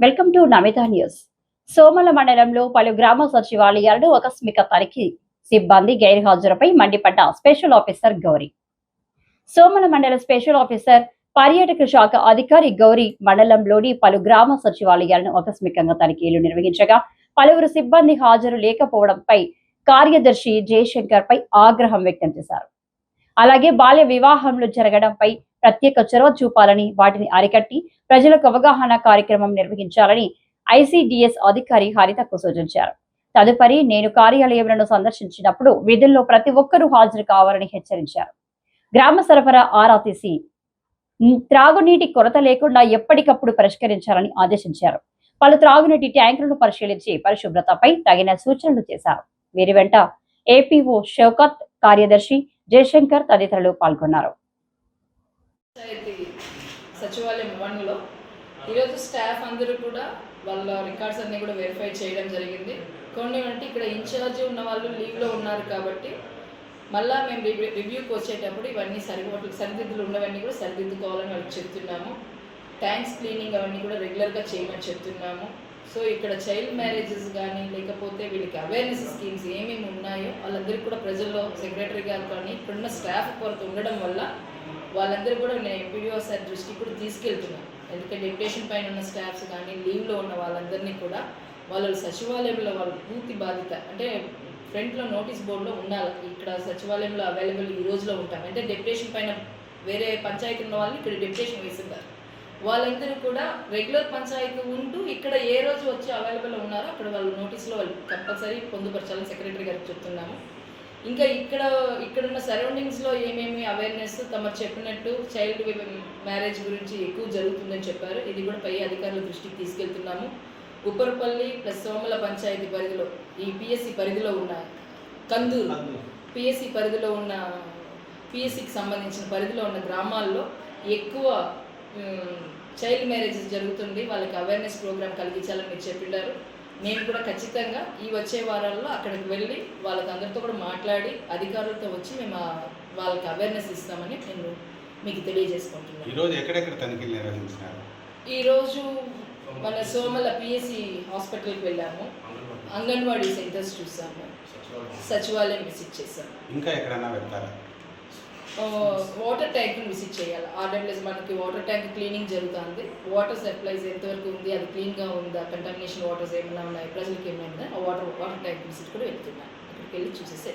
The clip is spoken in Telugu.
Welcome to Namitha news. సోమల మండలంలో పలు గ్రామ సచివాలయాలను ఆకస్మిక తనిఖీ సిబ్బంది గైర్హాజరుపై మండిపడ్డ స్పెషల్ ఆఫీసర్ గౌరీ. సోమల మండల స్పెషల్ ఆఫీసర్ పర్యాటక శాఖ అధికారి గౌరీ మండలంలోని పలు గ్రామ సచివాలయాలను ఆకస్మికంగా తనిఖీలు నిర్వహించగా పలువురు సిబ్బంది హాజరు లేకపోవడంపై కార్యదర్శి జయశంకర్ పై ఆగ్రహం వ్యక్తం చేశారు. అలాగే బాల్య వివాహంలో జరగడంపై ప్రత్యేక చొరవ చూపాలని, వాటిని అరికట్టి ప్రజలకు అవగాహన కార్యక్రమం నిర్వహించాలని ఐసిడిఎస్ అధికారి హరితకు సూచించారు. తదుపరి నేను కార్యాలయాలను సందర్శించినప్పుడు విధుల్లో ప్రతి ఒక్కరూ హాజరు కావాలని హెచ్చరించారు. గ్రామ సరఫరా ఆరా తీసి త్రాగునీటి కొరత లేకుండా ఎప్పటికప్పుడు పరిష్కరించాలని ఆదేశించారు. పలు త్రాగునీటి ట్యాంకులను పరిశీలించి పరిశుభ్రతపై తగిన సూచనలు చేశారు. వీరి వెంట ఏపీఓ షౌకత్, కార్యదర్శి జయశంకర్ తదితరులు పాల్గొన్నారు. సచివాలయం 1లో ఈరోజు స్టాఫ్ అందరూ కూడా వాళ్ళ రికార్డ్స్ అన్నీ కూడా వెరిఫై చేయడం జరిగింది. కొన్ని అంటే ఇక్కడ ఇన్ఛార్జ్ ఉన్న వాళ్ళు లీవ్లో ఉన్నారు కాబట్టి మళ్ళీ మేము రివ్యూకి వచ్చేటప్పుడు ఇవన్నీ సరిదిద్దులు ఉన్నవన్నీ కూడా సరిదిద్దుకోవాలని వాళ్ళకి చెప్తున్నాము. ట్యాంక్స్ క్లీనింగ్ అవన్నీ కూడా రెగ్యులర్గా చేయమని చెప్తున్నాము. సో ఇక్కడ చైల్డ్ మ్యారేజెస్ కానీ లేకపోతే వీళ్ళకి అవేర్నెస్ స్కీమ్స్ ఏమేమి ఉన్నాయో వాళ్ళందరికీ కూడా ప్రజల్లో సెక్రటరీ గారు కానీ ఇప్పుడున్న స్టాఫ్ కొరత ఉండడం వల్ల వాళ్ళందరూ కూడా నేను ఎంపీడీఓ సార్ దృష్టికి కూడా తీసుకెళ్తున్నాను. ఎందుకంటే డెప్యుటేషన్ పైన ఉన్న స్టాఫ్స్ కానీ లీవ్లో ఉన్న వాళ్ళందరినీ కూడా వాళ్ళ సచివాలయంలో వాళ్ళ పూర్తి బాధ్యత అంటే ఫ్రంట్లో నోటీస్ బోర్డులో ఉండాలి. ఇక్కడ సచివాలయంలో అవైలబుల్ ఈ రోజులో ఉంటాం అంటే డెప్యుటేషన్ పైన వేరే పంచాయతీ ఉన్న వాళ్ళు ఇక్కడ డెప్యుటేషన్ వేస్తున్నారు. వాళ్ళందరూ కూడా రెగ్యులర్ పంచాయతీ ఉంటూ ఇక్కడ ఏ రోజు వచ్చి అవైలబుల్ ఉన్నారో అక్కడ వాళ్ళు నోటీస్లో వాళ్ళు కంపల్సరీ పొందుపరచాలని సెక్రటరీ గారికి చెప్తున్నాము. ఇంకా ఇక్కడున్న సరౌండింగ్స్లో ఏమేమి అవేర్నెస్ తమరు చెప్పినట్టు చైల్డ్ మ్యారేజ్ గురించి ఎక్కువ జరుగుతుందని చెప్పారు. ఇది కూడా పై అధికారుల దృష్టికి తీసుకెళ్తున్నాము. ఉప్పరపల్లి ప్లస్ సోమల పంచాయతీ పరిధిలో ఈ పిఎస్సి పరిధిలో ఉన్న కందూరు పిఎస్సి పరిధిలో ఉన్న పిఎస్సికి సంబంధించిన పరిధిలో ఉన్న గ్రామాల్లో ఎక్కువ చైల్డ్ మ్యారేజెస్ జరుగుతుంది. వాళ్ళకి అవేర్నెస్ ప్రోగ్రామ్ కలిగించాలని మీరు చెప్పినారు. మేము కూడా ఖచ్చితంగా ఈ వచ్చే వారాల్లో అక్కడికి వెళ్ళి వాళ్ళకి అందరితో కూడా మాట్లాడి అధికారులతో వచ్చి మేము వాళ్ళకి అవేర్నెస్ ఇస్తామని నేను మీకు తెలియజేసుకుంటున్నాను. ఈరోజు ఎక్కడెక్కడ తనిఖీలు నిర్వహించినారు? ఈరోజు మన సోమల పిఎస్సి హాస్పిటల్కి వెళ్ళాము, అంగన్వాడీ సెంటర్స్ చూసాము, సచివాలయం విజిట్ చేశాము. ఇంకా ఎక్కడైనా వెళ్తారా? వాటర్ ట్యాంక్ని విజిట్ చేయాలి. ఆర్డబ్ల్యూఎస్ మనకి వాటర్ ట్యాంక్ క్లీనింగ్ జరుగుతుంది. వాటర్ సప్లైస్ ఎంతవరకు ఉంది, అది క్లీన్గా ఉందా, కంటామినేషన్ వాటర్స్ ఏమైనా ఉన్నాయి, ప్రజలకు ఏమైనా ఉందా, ఆ వాటర్ ట్యాంక్ విజిట్ కూడా వెళ్తున్నాను. అక్కడికి వెళ్ళి చూసేసి